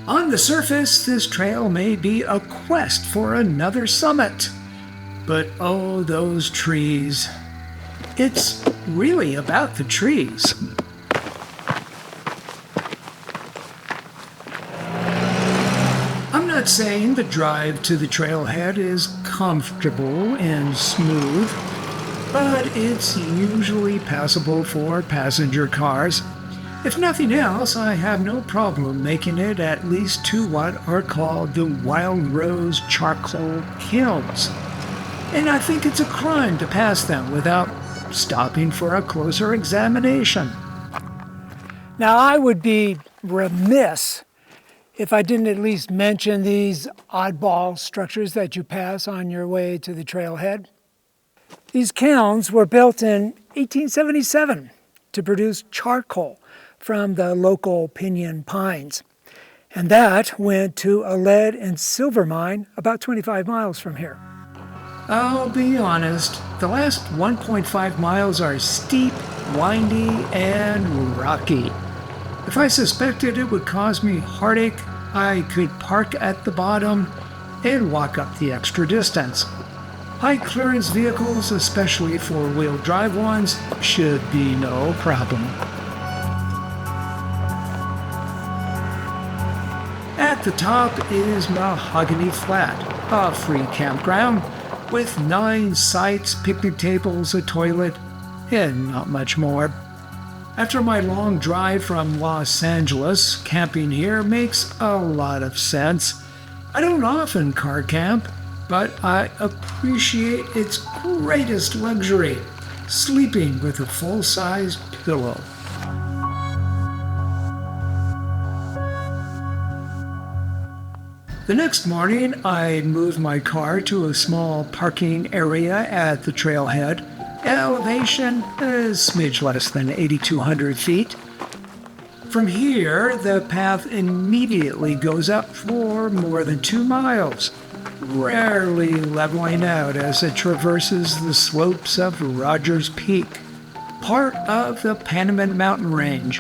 On the surface, this trail may be a quest for another summit. But oh, those trees. It's really about the trees. I'm not saying the drive to the trailhead is comfortable and smooth, but it's usually passable for passenger cars. If nothing else, I have no problem making it at least to what are called the Wildrose Charcoal Kilns. And I think it's a crime to pass them without stopping for a closer examination. Now, I would be remiss if I didn't at least mention these oddball structures that you pass on your way to the trailhead. These kilns were built in 1877 to produce charcoal from the local pinyon pines. And that went to a lead and silver mine about 25 miles from here. I'll be honest, the last 1.5 miles are steep, windy, and rocky. If I suspected it would cause me heartache, I could park at the bottom and walk up the extra distance. High clearance vehicles, especially four-wheel drive ones, should be no problem. At the top is Mahogany Flat, a free campground with 9 sites, picnic tables, a toilet, and not much more. After my long drive from Los Angeles, camping here makes a lot of sense. I don't often car camp, but I appreciate its greatest luxury, sleeping with a full-sized pillow. The next morning, I moved my car to a small parking area at the trailhead. Elevation is a smidge less than 8,200 feet. From here, the path immediately goes up for more than 2 miles, rarely leveling out as it traverses the slopes of Rogers Peak, part of the Panamint Mountain Range.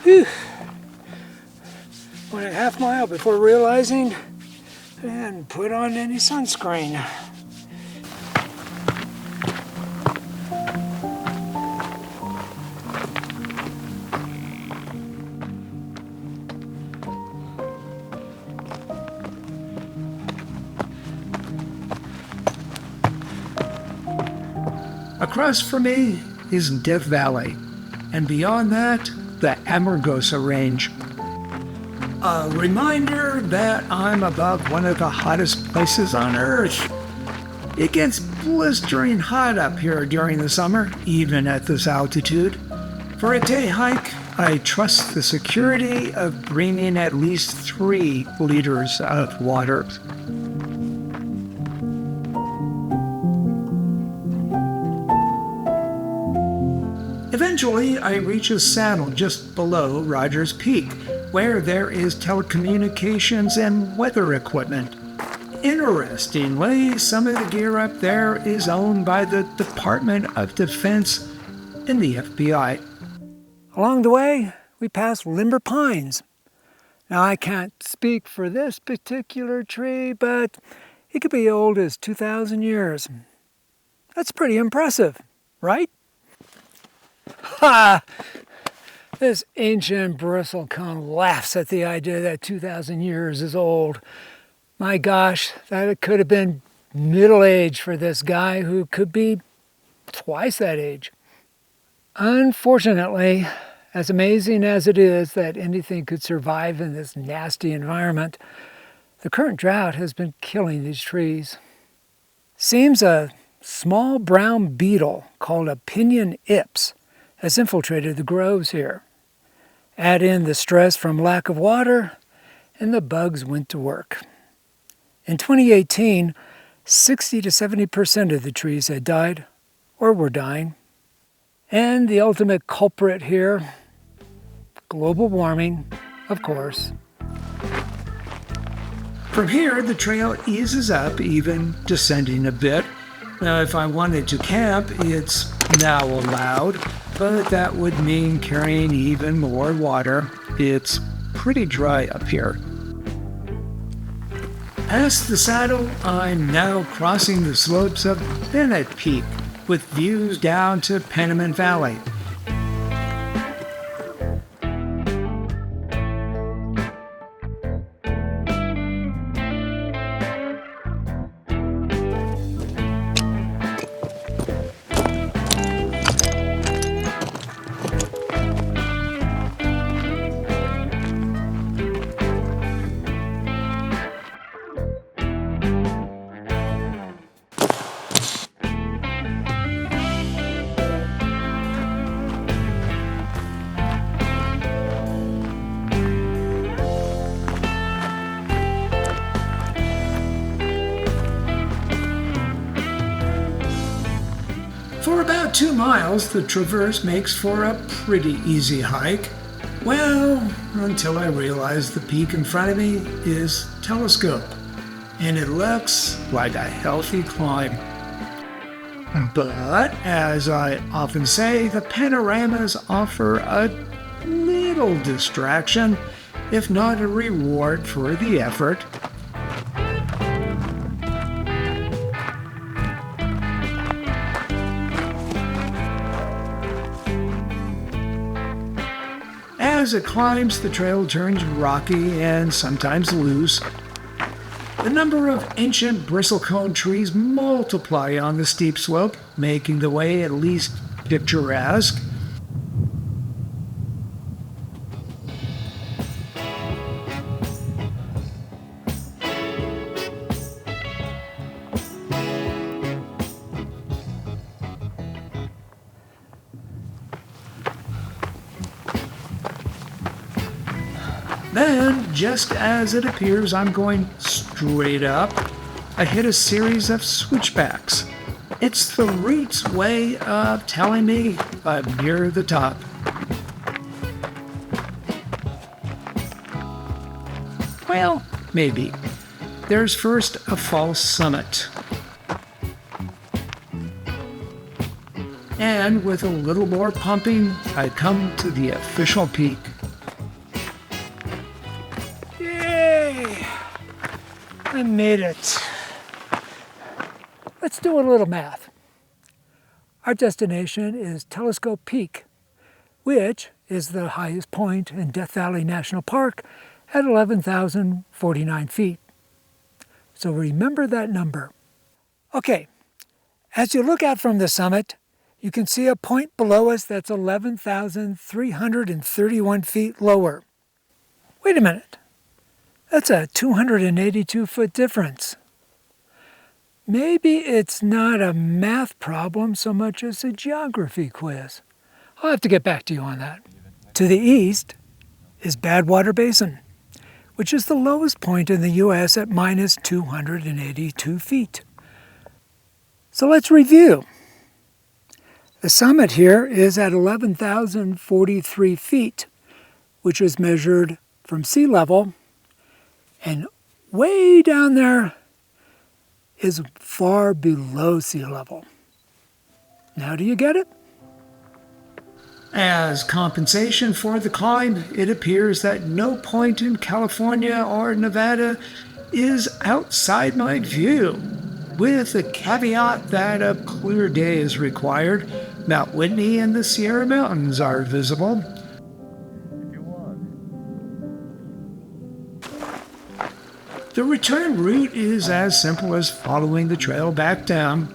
Whew. 1.5 miles before realizing I hadn't put on any sunscreen. Across from me is Death Valley, and beyond that, the Amargosa Range. A reminder that I'm above one of the hottest places on Earth. It gets blistering hot up here during the summer, even at this altitude. For a day hike, I trust the security of bringing at least 3 liters of water. Eventually, I reach a saddle just below Rogers Peak, where there is telecommunications and weather equipment. Interestingly, some of the gear up there is owned by the Department of Defense and the FBI. Along the way, we pass limber pines. Now, I can't speak for this particular tree, but it could be old as 2,000 years. That's pretty impressive, right? Ha! This ancient bristlecone laughs at the idea that 2,000 years is old. My gosh, that it could have been middle age for this guy who could be twice that age. Unfortunately, as amazing as it is that anything could survive in this nasty environment, the current drought has been killing these trees. Seems a small brown beetle called a pinyon ips has infiltrated the groves here. Add in the stress from lack of water, and the bugs went to work. In 2018, 60 to 70% of the trees had died or were dying. And the ultimate culprit here, global warming, of course. From here, the trail eases up, even descending a bit. Now, if I wanted to camp, it's now allowed, but that would mean carrying even more water. It's pretty dry up here. Past the saddle, I'm now crossing the slopes of Bennett Peak with views down to Penniman Valley. For about 2 miles, the traverse makes for a pretty easy hike. Well, until I realize the peak in front of me is Telescope, and it looks like a healthy climb. But, as I often say, the panoramas offer a little distraction, if not a reward for the effort. As it climbs, the trail turns rocky and sometimes loose. The number of ancient bristlecone trees multiply on the steep slope, making the way at least picturesque. Then, just as it appears I'm going straight up, I hit a series of switchbacks. It's the route's way of telling me I'm near the top. Well, maybe. There's first a false summit. And with a little more pumping, I come to the official peak. I made it. Let's do a little math. Our destination is Telescope Peak, which is the highest point in Death Valley National Park at 11,049 feet. So remember that number. Okay, as you look out from the summit, you can see a point below us that's 11,331 feet lower. Wait a minute. That's a 282-foot difference. Maybe it's not a math problem so much as a geography quiz. I'll have to get back to you on that. To the east is Badwater Basin, which is the lowest point in the U.S. at minus 282 feet. So let's review. The summit here is at 11,043 feet, which is measured from sea level. And way down there is far below sea level. Now do you get it? As compensation for the climb, it appears that no point in California or Nevada is outside my view, with the caveat that a clear day is required. Mount Whitney and the Sierra Mountains are visible. The return route is as simple as following the trail back down.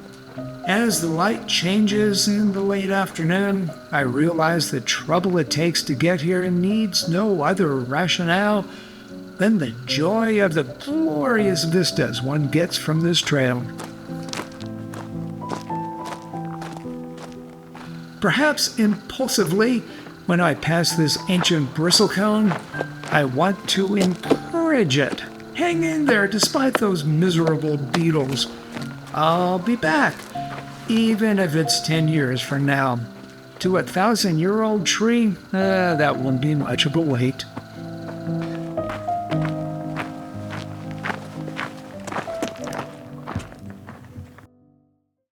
As the light changes in the late afternoon, I realize the trouble it takes to get here needs no other rationale than the joy of the glorious vistas one gets from this trail. Perhaps impulsively, when I pass this ancient bristlecone, I want to encourage it. Hang in there despite those miserable beetles. I'll be back, even if it's 10 years from now. To a 1,000-year-old tree, that won't be much of a wait.